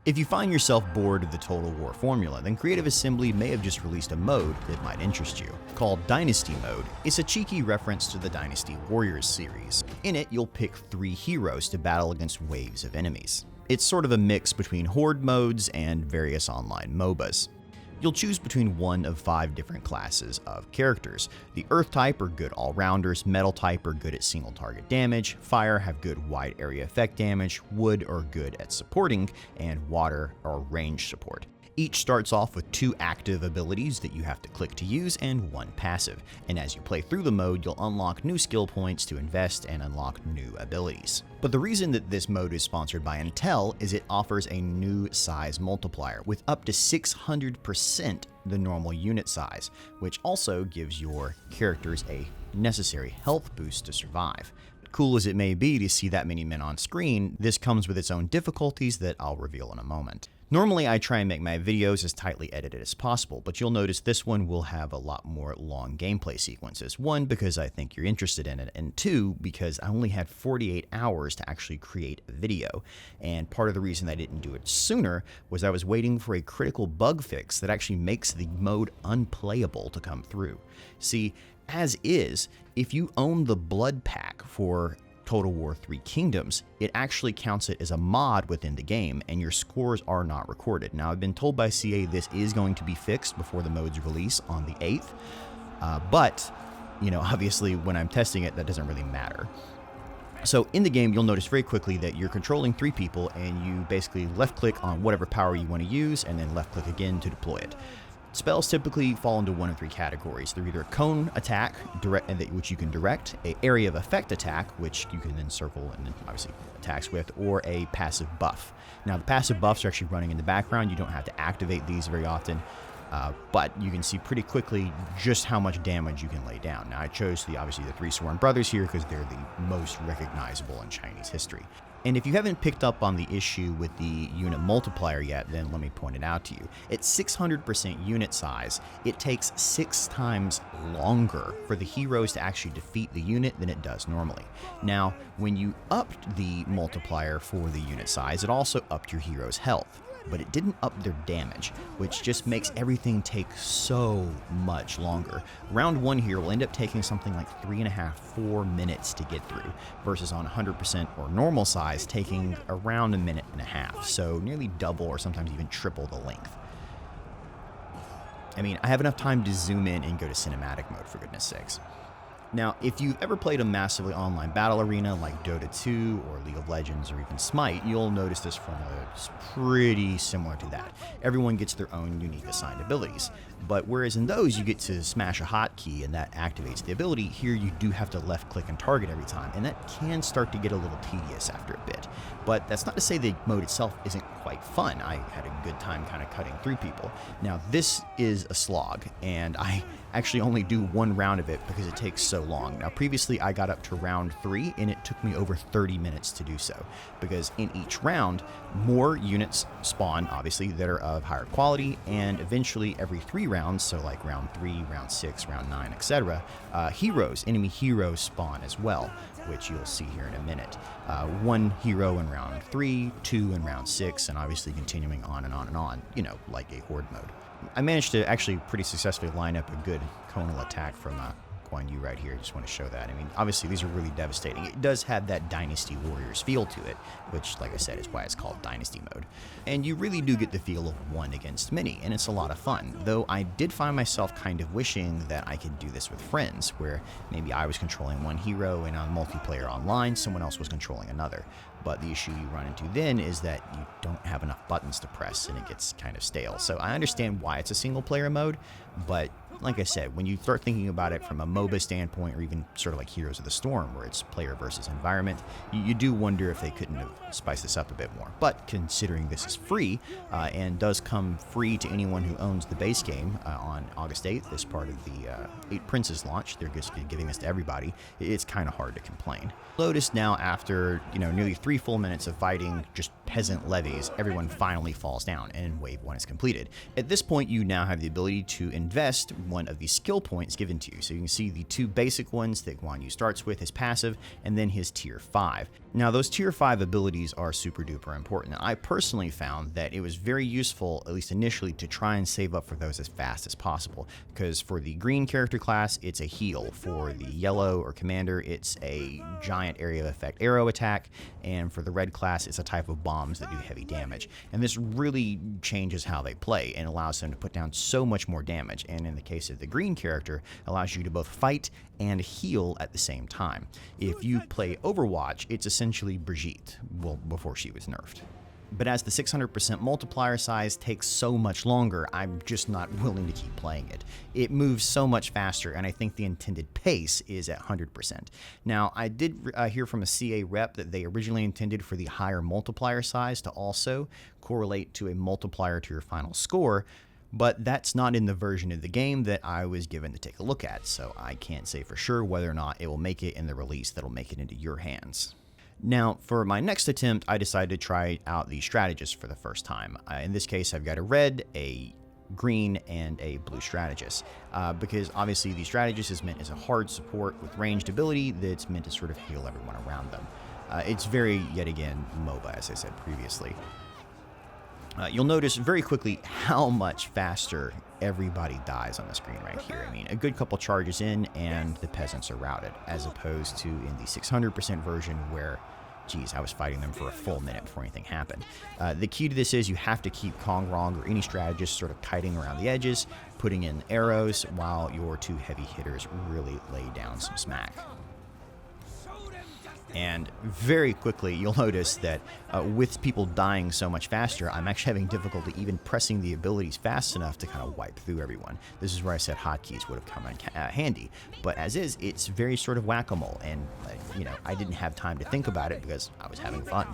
If you find yourself bored of the Total War formula, then Creative Assembly may have just released a mode that might interest you. Called Dynasty Mode, it's a cheeky reference to the Dynasty Warriors series. In it, you'll pick 3 heroes to battle against waves of enemies. It's sort of a mix between horde modes and various online MOBAs. You'll choose between one of 5 different classes of characters. The Earth type are good all-rounders, Metal type are good at single target damage, Fire have good wide area effect damage, Wood are good at supporting, and Water are range support. Each starts off with 2 active abilities that you have to click to use and 1 passive, and as you play through the mode, you'll unlock new skill points to invest and unlock new abilities. But the reason that this mode is sponsored by Intel is it offers a new size multiplier with up to 600% the normal unit size, which also gives your characters a necessary health boost to survive. Cool as it may be to see that many men on screen, this comes with its own difficulties that I'll reveal in a moment. Normally I try and make my videos as tightly edited as possible, but you'll notice this one will have a lot more long gameplay sequences. 1, because I think you're interested in it, and 2, because I only had 48 hours to actually create a video. And part of the reason I didn't do it sooner was I was waiting for a critical bug fix that actually makes the mode unplayable to come through. See, as is, if you own the Blood Pack for Total War 3 Kingdoms, it actually counts it as a mod within the game, and your scores are not recorded. Now, I've been told by CA this is going to be fixed before the mode's release on the 8th, but, you know, obviously when I'm testing it, that doesn't really matter. So in the game, you'll notice very quickly that you're controlling 3 people, and you basically left-click on whatever power you want to use, and then left-click again to deploy it. Spells typically fall into one of 3 categories. They're either a cone attack, which you can direct, an area of effect attack, which you can then circle and then obviously attacks with, or a passive buff. Now, the passive buffs are actually running in the background. You don't have to activate these very often, but you can see pretty quickly just how much damage you can lay down. Now, I chose obviously the 3 Sworn Brothers here because they're the most recognizable in Chinese history. And if you haven't picked up on the issue with the unit multiplier yet, then let me point it out to you. At 600% unit size, it takes 6 times longer for the heroes to actually defeat the unit than it does normally. Now, when you upped the multiplier for the unit size, it also upped your hero's health, but it didn't up their damage, which just makes everything take so much longer. Round 1 here will end up taking something like 3.5–4 minutes to get through, versus on 100% or normal size taking around 1.5 minutes, so nearly double or sometimes even triple the length. I mean, I have enough time to zoom in and go to cinematic mode, for goodness sakes. Now, if you've ever played a massively online battle arena like Dota 2 or League of Legends or even Smite, you'll notice this formula is pretty similar to that. Everyone gets their own unique assigned abilities, but whereas in those you get to smash a hotkey and that activates the ability, here you do have to left click and target every time, and that can start to get a little tedious after a bit. But that's not to say the mode itself isn't quite fun. I had a good time kind of cutting through people. Now, this is a slog, and I actually only do 1 round of it because it takes so long. Now, previously I got up to round 3 and it took me over 30 minutes to do so, because in each round more units spawn, obviously, that are of higher quality, and eventually every 3 rounds, so like round 3, round 6, round 9, etc., enemy heroes spawn as well, which you'll see here in a minute. 1 hero in round 3, 2 in round 6, and obviously continuing on and on and on, you know, like a horde mode. I managed to actually pretty successfully line up a good conal attack from Guan Yu right here. I just want to show that. I mean, obviously these are really devastating. It does have that Dynasty Warriors feel to it, which, like I said, is why it's called Dynasty Mode. And you really do get the feel of 1 against many, and it's a lot of fun. Though I did find myself kind of wishing that I could do this with friends, where maybe I was controlling 1 hero and on multiplayer online, someone else was controlling another. But the issue you run into then is that you don't have enough buttons to press and it gets kind of stale. So I understand why it's a single player mode, but like I said, when you start thinking about it from a MOBA standpoint, or even sort of like Heroes of the Storm, where it's player versus environment, you do wonder if they couldn't have spiced this up a bit more. But considering this is free, and does come free to anyone who owns the base game on August 8th as part of the 8 Princes launch, they're just giving this to everybody, it's kind of hard to complain. Notice now, after nearly 3 full minutes of fighting just peasant levies, everyone finally falls down and wave 1 is completed. At this point, you now have the ability to invest one of the skill points given to you. So you can see the two basic ones that Guan Yu starts with, his passive, and then his tier 5. Now those tier 5 abilities are super duper important. I personally found that it was very useful, at least initially, to try and save up for those as fast as possible, because for the green character class, it's a heal. For the yellow or commander, it's a giant area of effect arrow attack, and for the red class, it's a type of bombs that do heavy damage. And this really changes how they play and allows them to put down so much more damage, and in the case of the green character, allows you to both fight and heal at the same time. If you play Overwatch, it's essentially Brigitte, well, before she was nerfed. But as the 600% multiplier size takes so much longer, I'm just not willing to keep playing it. It moves so much faster, and I think the intended pace is at 100%. Now, I did hear from a CA rep that they originally intended for the higher multiplier size to also correlate to a multiplier to your final score, but that's not in the version of the game that I was given to take a look at, so I can't say for sure whether or not it will make it in the release that'll make it into your hands. Now, for my next attempt, I decided to try out the Strategist for the first time. In this case, I've got a red, a green, and a blue Strategist, because obviously the Strategist is meant as a hard support with ranged ability that's meant to sort of heal everyone around them. It's very, yet again, MOBA, as I said previously. You'll notice very quickly how much faster everybody dies on the screen right here. I mean, a good couple charges in and the peasants are routed, as opposed to in the 600% version where, geez, I was fighting them for a full minute before anything happened. The key to this is you have to keep Kong Rong or any strategist sort of kiting around the edges, putting in arrows while your two heavy hitters really lay down some smack. And very quickly, you'll notice that with people dying so much faster, I'm actually having difficulty even pressing the abilities fast enough to kind of wipe through everyone. This is where I said hotkeys would have come in handy. But as is, it's very sort of whack-a-mole, and you know, I didn't have time to think about it because I was having fun.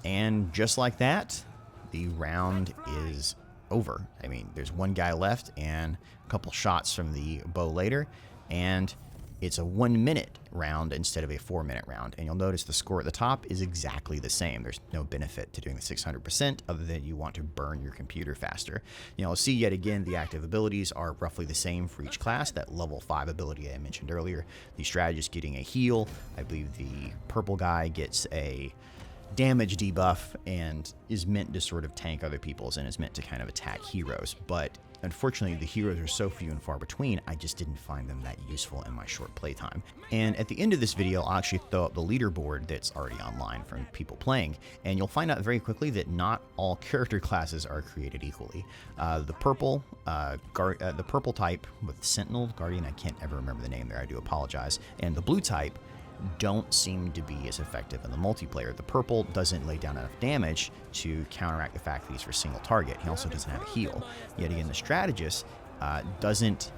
And just like that, the round is over. I mean, there's one guy left and a couple shots from the bow later, and it's a 1 minute round instead of a 4 minute round. And you'll notice the score at the top is exactly the same. There's no benefit to doing the 600% other than you want to burn your computer faster. You'll see yet again the active abilities are roughly the same for each class. That level 5 ability I mentioned earlier, the strategist getting a heal. I believe the purple guy gets a damage debuff and is meant to sort of tank other people's and is meant to kind of attack heroes. But unfortunately, the heroes are so few and far between, I just didn't find them that useful in my short playtime. And at the end of this video, I'll actually throw up the leaderboard that's already online from people playing, and you'll find out very quickly that not all character classes are created equally. The purple type with Sentinel, Guardian, I can't ever remember the name there, I do apologize, and the blue type don't seem to be as effective in the multiplayer. The purple doesn't lay down enough damage to counteract the fact that he's for single target. He also doesn't have a heal. Yet again, the strategist doesn't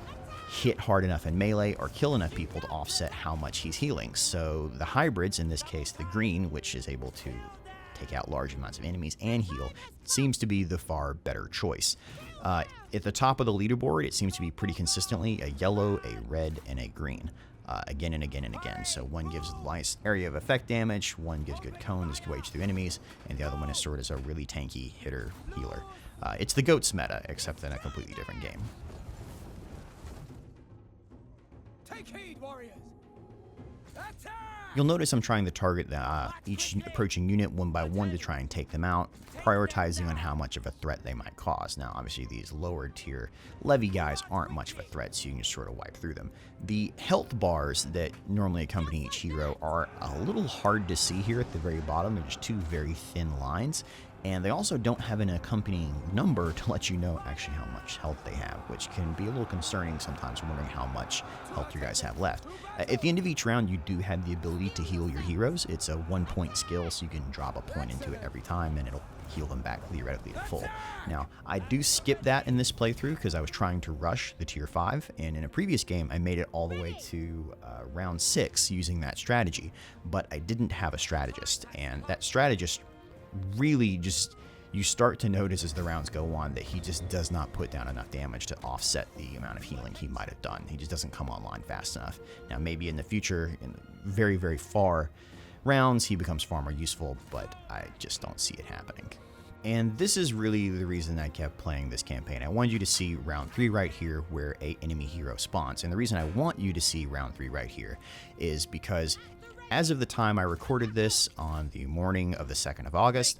hit hard enough in melee or kill enough people to offset how much he's healing. So the hybrids, in this case the green, which is able to take out large amounts of enemies and heal, seems to be the far better choice. At the top of the leaderboard, it seems to be pretty consistently a yellow, a red, and a green. Again and again and again. So one gives nice area of effect damage, one gives good cone to wage through enemies, and the other one is sort of as a really tanky hitter healer. It's the GOATS meta, except in a completely different game. Take heed, warriors! Attack! You'll notice I'm trying to target each approaching unit one by one to try and take them out, prioritizing on how much of a threat they might cause. Now, obviously, these lower tier levy guys aren't much of a threat, so you can just sort of wipe through them. The health bars that normally accompany each hero are a little hard to see here at the very bottom. They're just two very thin lines, and they also don't have an accompanying number to let you know actually how much health they have, which can be a little concerning sometimes, wondering how much health your guys have left. At the end of each round, you do have the ability to heal your heroes. It's a 1-point skill, so you can drop a point into it every time, and it'll heal them back theoretically at full. Now, I do skip that in this playthrough because I was trying to rush the tier 5, and in a previous game, I made it all the way to round 6 using that strategy, but I didn't have a strategist, and that strategist really just, you start to notice as the rounds go on that he just does not put down enough damage to offset the amount of healing he might have done. He just doesn't come online fast enough. Now, maybe in the future, in the very, very far rounds, he becomes far more useful, but I just don't see it happening. And this is really the reason I kept playing this campaign. I wanted you to see round 3 right here where a enemy hero spawns. And the reason I want you to see round 3 right here is because as of the time I recorded this on the morning of the 2nd of August,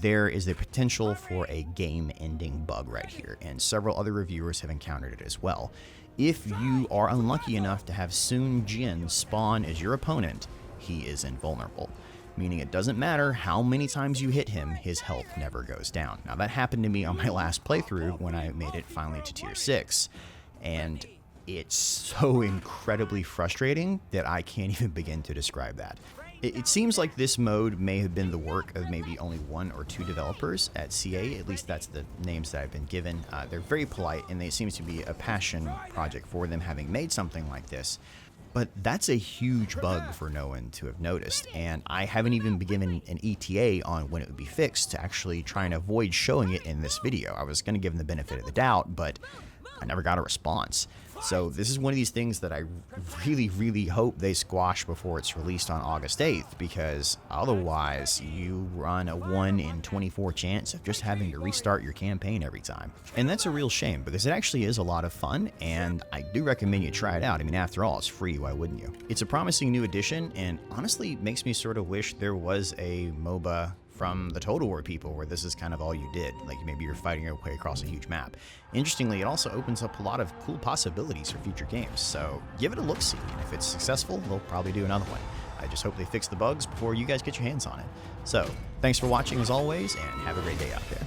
there is the potential for a game-ending bug right here, and several other reviewers have encountered it as well. If you are unlucky enough to have Sun Jin spawn as your opponent, he is invulnerable, meaning it doesn't matter how many times you hit him, his health never goes down. Now that happened to me on my last playthrough when I made it finally to tier 6, and it's so incredibly frustrating that I can't even begin to describe that. It seems like this mode may have been the work of maybe only 1 or 2 developers at CA, at least that's the names that I've been given. They're very polite, and it seems to be a passion project for them having made something like this. But that's a huge bug for no one to have noticed, and I haven't even been given an ETA on when it would be fixed to actually try and avoid showing it in this video. I was going to give them the benefit of the doubt, but I never got a response. So this is one of these things that I really hope they squash before it's released on August 8th, because otherwise you run a 1 in 24 chance of just having to restart your campaign every time. And that's a real shame, because it actually is a lot of fun, and I do recommend you try it out. I mean, after all, it's free, why wouldn't you? It's a promising new addition, and honestly makes me sort of wish there was a MOBA from the Total War people where this is kind of all you did, like maybe you're fighting your way across a huge map. Interestingly, it also opens up a lot of cool possibilities for future games, so give it a look-see, and if it's successful, they'll probably do another one. I just hope they fix the bugs before you guys get your hands on it. So, thanks for watching as always, and have a great day out there.